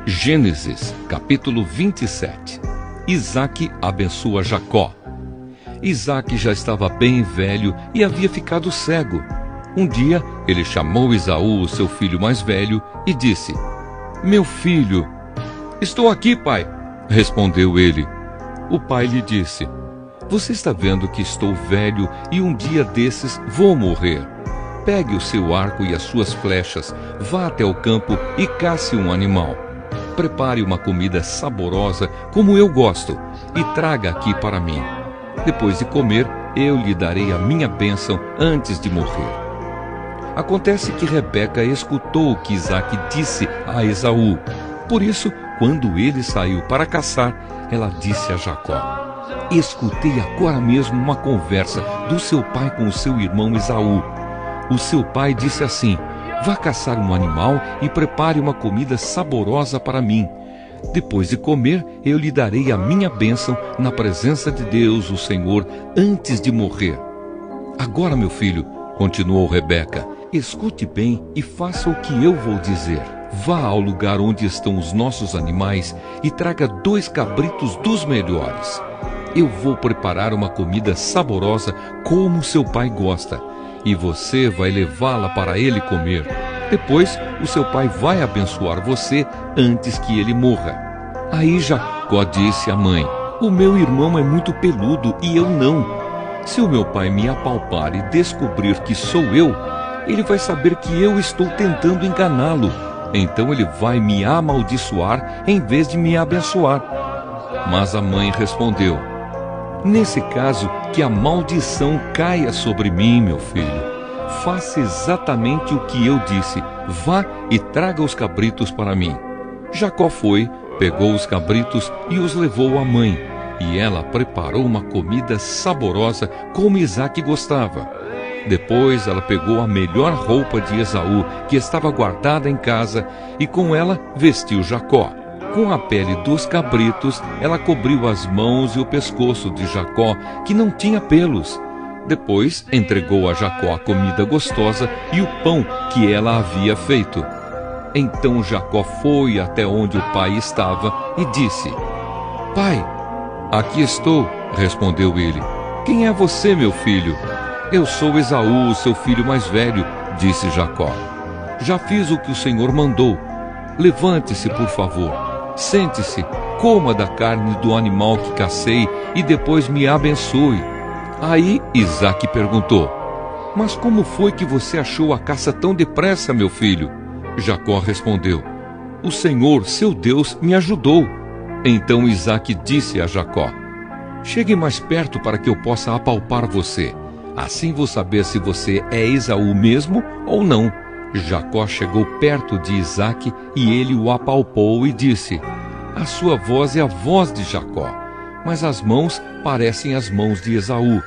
Gênesis, capítulo 27. Isaque abençoa Jacó. Isaque já estava bem velho e havia ficado cego. Um dia, ele chamou Esaú, seu filho mais velho, e disse: "Meu filho." "Estou aqui, pai", respondeu ele. O pai lhe disse: "Você está vendo que estou velho e um dia desses vou morrer. Pegue o seu arco e as suas flechas, vá até o campo e casse um animal. Prepare uma comida saborosa como eu gosto e traga aqui para mim. Depois de comer, eu lhe darei a minha bênção antes de morrer." Acontece que Rebeca escutou o que Isaque disse a Esaú. Por isso, quando ele saiu para caçar, ela disse a Jacó: "Escutei agora mesmo uma conversa do seu pai com o seu irmão Esaú. O seu pai disse assim: vá caçar um animal e prepare uma comida saborosa para mim. Depois de comer, eu lhe darei a minha bênção na presença de Deus, o Senhor, antes de morrer. Agora, meu filho", continuou Rebeca, "escute bem e faça o que eu vou dizer. Vá ao lugar onde estão os nossos animais e traga 2 cabritos dos melhores. Eu vou preparar uma comida saborosa como seu pai gosta, e você vai levá-la para ele comer. Depois, o seu pai vai abençoar você antes que ele morra." Aí Jacó disse à mãe: "O meu irmão é muito peludo e eu não. Se o meu pai me apalpar e descobrir que sou eu, ele vai saber que eu estou tentando enganá-lo. Então ele vai me amaldiçoar em vez de me abençoar." Mas a mãe respondeu: "Nesse caso, que a maldição caia sobre mim, meu filho. Faça exatamente o que eu disse. Vá e traga os cabritos para mim." Jacó foi, pegou os cabritos e os levou à mãe. E ela preparou uma comida saborosa como Isaque gostava. Depois ela pegou a melhor roupa de Esaú, que estava guardada em casa, e com ela vestiu Jacó. Com a pele dos cabritos, ela cobriu as mãos e o pescoço de Jacó, que não tinha pelos. Depois entregou a Jacó a comida gostosa e o pão que ela havia feito. Então Jacó foi até onde o pai estava e disse: "Pai." "Aqui estou", respondeu ele. "Quem é você, meu filho?" "Eu sou Esaú, seu filho mais velho", disse Jacó. "Já fiz o que o Senhor mandou. Levante-se, por favor. Sente-se, coma da carne do animal que cacei e depois me abençoe." Aí Isaque perguntou: "Mas como foi que você achou a caça tão depressa, meu filho?" Jacó respondeu: "O Senhor, seu Deus, me ajudou." Então Isaque disse a Jacó: "Chegue mais perto para que eu possa apalpar você. Assim vou saber se você é Esaú mesmo ou não." Jacó chegou perto de Isaque e ele o apalpou e disse: "A sua voz é a voz de Jacó, mas as mãos parecem as mãos de Esaú."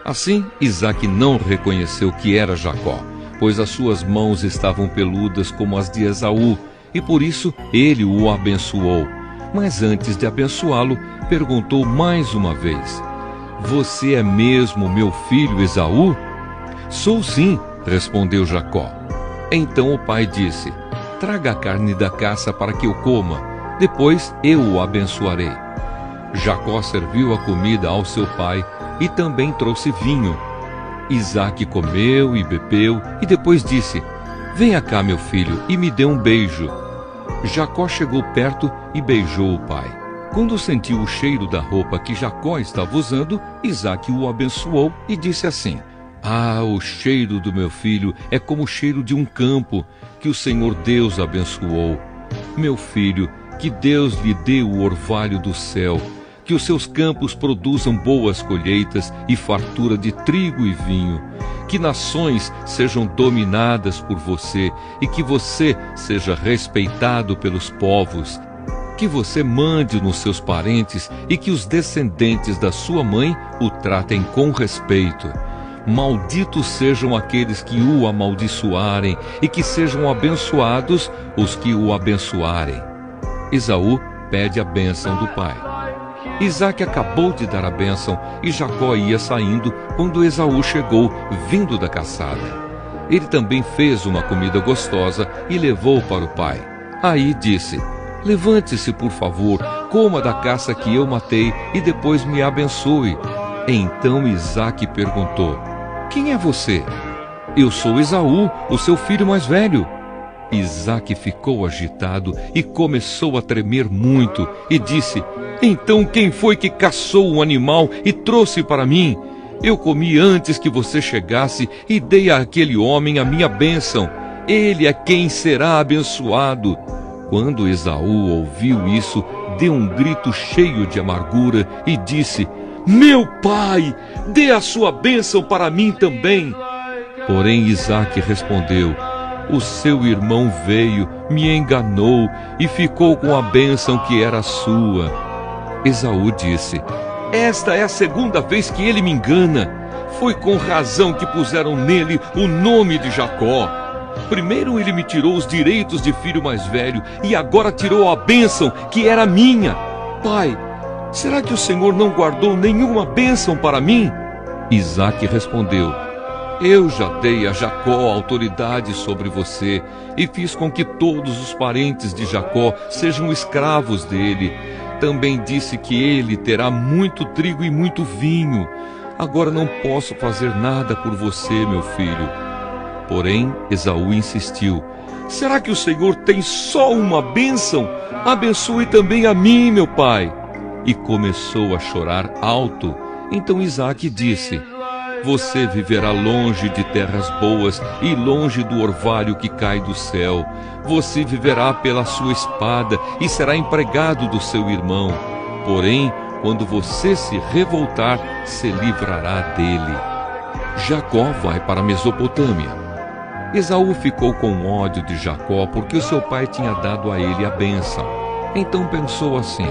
Assim, Isaque não reconheceu que era Jacó, pois as suas mãos estavam peludas como as de Esaú, e por isso ele o abençoou. Mas antes de abençoá-lo, perguntou mais uma vez: "Você é mesmo meu filho Esaú?" "Sou sim", respondeu Jacó. Então o pai disse: "Traga a carne da caça para que eu coma, depois eu o abençoarei." Jacó serviu a comida ao seu pai e também trouxe vinho. Isaque comeu e bebeu e depois disse: "Venha cá, meu filho, e me dê um beijo." Jacó chegou perto e beijou o pai. Quando sentiu o cheiro da roupa que Jacó estava usando, Isaque o abençoou e disse assim: "Ah, o cheiro do meu filho é como o cheiro de um campo que o Senhor Deus abençoou. Meu filho, que Deus lhe dê o orvalho do céu, que os seus campos produzam boas colheitas e fartura de trigo e vinho, que nações sejam dominadas por você e que você seja respeitado pelos povos, que você mande nos seus parentes e que os descendentes da sua mãe o tratem com respeito. Malditos sejam aqueles que o amaldiçoarem e que sejam abençoados os que o abençoarem." Esaú pede a bênção do pai. Isaque acabou de dar a bênção e Jacó ia saindo quando Esaú chegou, vindo da caçada. Ele também fez uma comida gostosa e levou para o pai. Aí disse: Levante-se, por favor, coma da caça que eu matei e depois me abençoe. Então Isaque perguntou: quem é você? Eu sou Esaú, o seu filho mais velho. Isaque ficou agitado e começou a tremer muito e disse: então quem foi que caçou o animal e trouxe para mim? Eu comi antes que você chegasse e dei àquele homem a minha bênção. Ele é quem será abençoado. Quando Esaú ouviu isso, deu um grito cheio de amargura e disse: meu pai, dê a sua bênção para mim também. Porém Isaque respondeu: o seu irmão veio, me enganou e ficou com a bênção que era sua. Esaú disse: esta é a segunda vez que ele me engana. Foi com razão que puseram nele o nome de Jacó. Primeiro ele me tirou os direitos de filho mais velho e agora tirou a bênção que era minha. Pai, será que o Senhor não guardou nenhuma bênção para mim? Isaque respondeu: eu já dei a Jacó autoridade sobre você e fiz com que todos os parentes de Jacó sejam escravos dele. Também disse que ele terá muito trigo e muito vinho. Agora não posso fazer nada por você, meu filho. Porém, Esaú insistiu: será que o Senhor tem só uma bênção? Abençoe também a mim, meu pai. E começou a chorar alto. Então Isaque disse: você viverá longe de terras boas e longe do orvalho que cai do céu. Você viverá pela sua espada e será empregado do seu irmão. Porém, quando você se revoltar, se livrará dele. Jacó vai para a Mesopotâmia. Esaú ficou com ódio de Jacó porque o seu pai tinha dado a ele a bênção. Então pensou assim: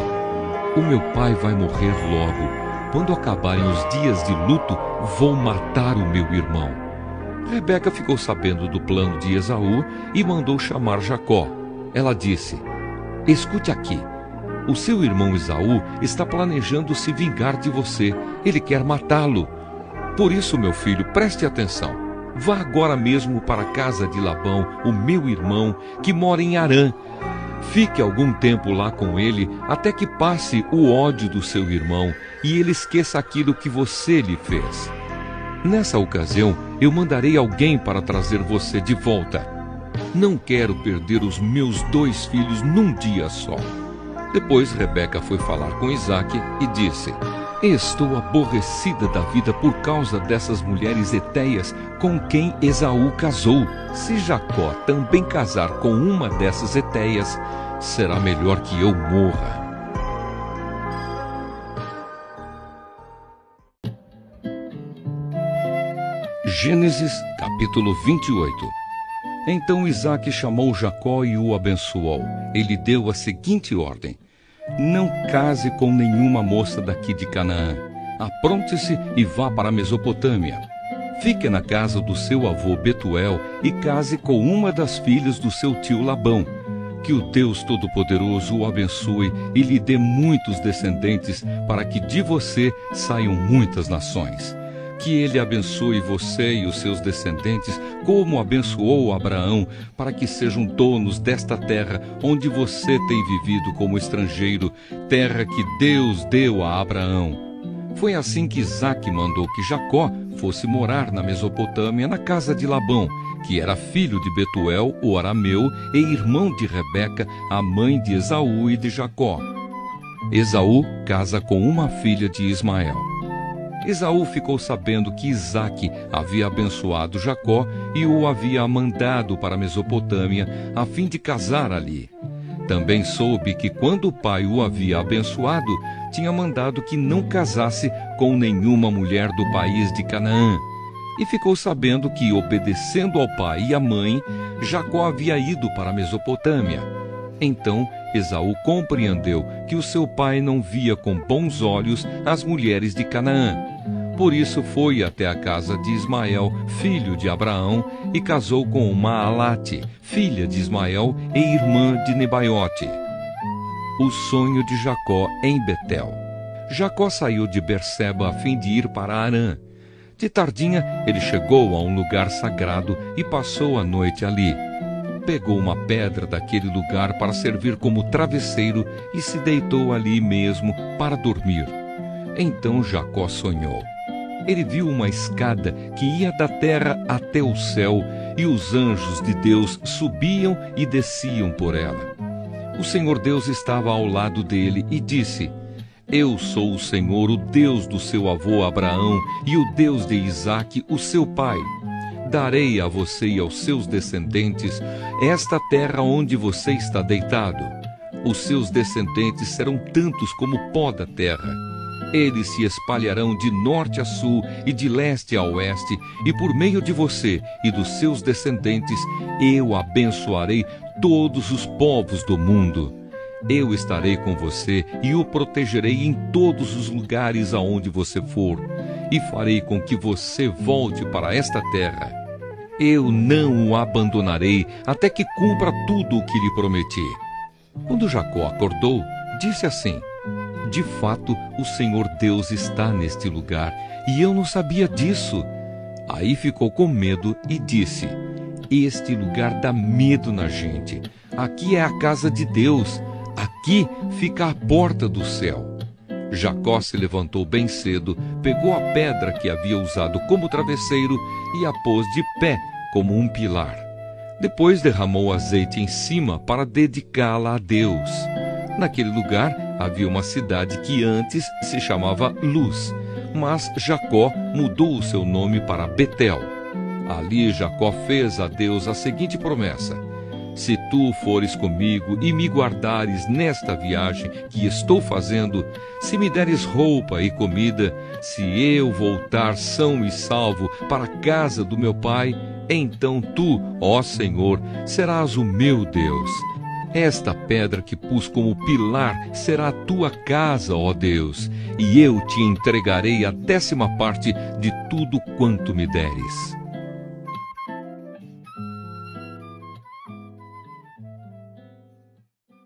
o meu pai vai morrer logo. Quando acabarem os dias de luto, vou matar o meu irmão. Rebeca ficou sabendo do plano de Esaú e mandou chamar Jacó. Ela disse: escute aqui, o seu irmão Esaú está planejando se vingar de você. Ele quer matá-lo. Por isso, meu filho, preste atenção. Vá agora mesmo para a casa de Labão, o meu irmão, que mora em Harã. Fique algum tempo lá com ele até que passe o ódio do seu irmão e ele esqueça aquilo que você lhe fez. Nessa ocasião, eu mandarei alguém para trazer você de volta. Não quero perder os meus 2 filhos num dia só. Depois Rebeca foi falar com Isaque e disse: estou aborrecida da vida por causa dessas mulheres hetéias com quem Esaú casou. Se Jacó também casar com uma dessas hetéias, será melhor que eu morra. Gênesis capítulo 28. Então Isaque chamou Jacó e o abençoou. Ele deu a seguinte ordem: não case com nenhuma moça daqui de Canaã. Apronte-se e vá para a Mesopotâmia. Fique na casa do seu avô Betuel e case com uma das filhas do seu tio Labão. Que o Deus Todo-Poderoso o abençoe e lhe dê muitos descendentes, para que de você saiam muitas nações. Que ele abençoe você e os seus descendentes, como abençoou Abraão, para que sejam donos desta terra onde você tem vivido como estrangeiro, terra que Deus deu a Abraão. Foi assim que Isaque mandou que Jacó fosse morar na Mesopotâmia, na casa de Labão, que era filho de Betuel, o arameu, e irmão de Rebeca, a mãe de Esaú e de Jacó. Esaú casa com uma filha de Ismael. Esaú ficou sabendo que Isaque havia abençoado Jacó e o havia mandado para a Mesopotâmia a fim de casar ali. Também soube que quando o pai o havia abençoado, tinha mandado que não casasse com nenhuma mulher do país de Canaã. E ficou sabendo que, obedecendo ao pai e à mãe, Jacó havia ido para a Mesopotâmia. Então Esaú compreendeu que o seu pai não via com bons olhos as mulheres de Canaã. Por isso foi até a casa de Ismael, filho de Abraão, e casou com Maalate, filha de Ismael e irmã de Nebaiote. O sonho de Jacó em Betel. Jacó saiu de Berseba a fim de ir para Harã. De tardinha, ele chegou a um lugar sagrado e passou a noite ali. pegou uma pedra daquele lugar para servir como travesseiro e se deitou ali mesmo para dormir. Então Jacó sonhou. Ele viu uma escada que ia da terra até o céu, e os anjos de Deus subiam e desciam por ela. O Senhor Deus estava ao lado dele e disse: Eu sou o Senhor, o Deus do seu avô Abraão e o Deus de Isaque, o seu pai. Darei a você e aos seus descendentes esta terra onde você está deitado. Os seus descendentes serão tantos como o pó da terra. Eles se espalharão de norte a sul e de leste a oeste, e por meio de você e dos seus descendentes eu abençoarei todos os povos do mundo. Eu estarei com você e o protegerei em todos os lugares aonde você for, e farei com que você volte para esta terra. Eu não o abandonarei até que cumpra tudo o que lhe prometi. Quando Jacó acordou, disse assim: De fato, o Senhor Deus está neste lugar, e eu não sabia disso. Aí ficou com medo e disse: Este lugar dá medo na gente. Aqui é a casa de Deus. Aqui fica a porta do céu. Jacó se levantou bem cedo, pegou a pedra que havia usado como travesseiro e a pôs de pé como um pilar. Depois derramou azeite em cima para dedicá-la a Deus. Naquele lugar havia uma cidade que antes se chamava Luz, mas Jacó mudou o seu nome para Betel. Ali Jacó fez a Deus a seguinte promessa: Se tu fores comigo e me guardares nesta viagem que estou fazendo, se me deres roupa e comida, se eu voltar são e salvo para a casa do meu pai, então tu, ó Senhor, serás o meu Deus. Esta pedra que pus como pilar será a tua casa, ó Deus, e eu te entregarei a 10ª parte de tudo quanto me deres.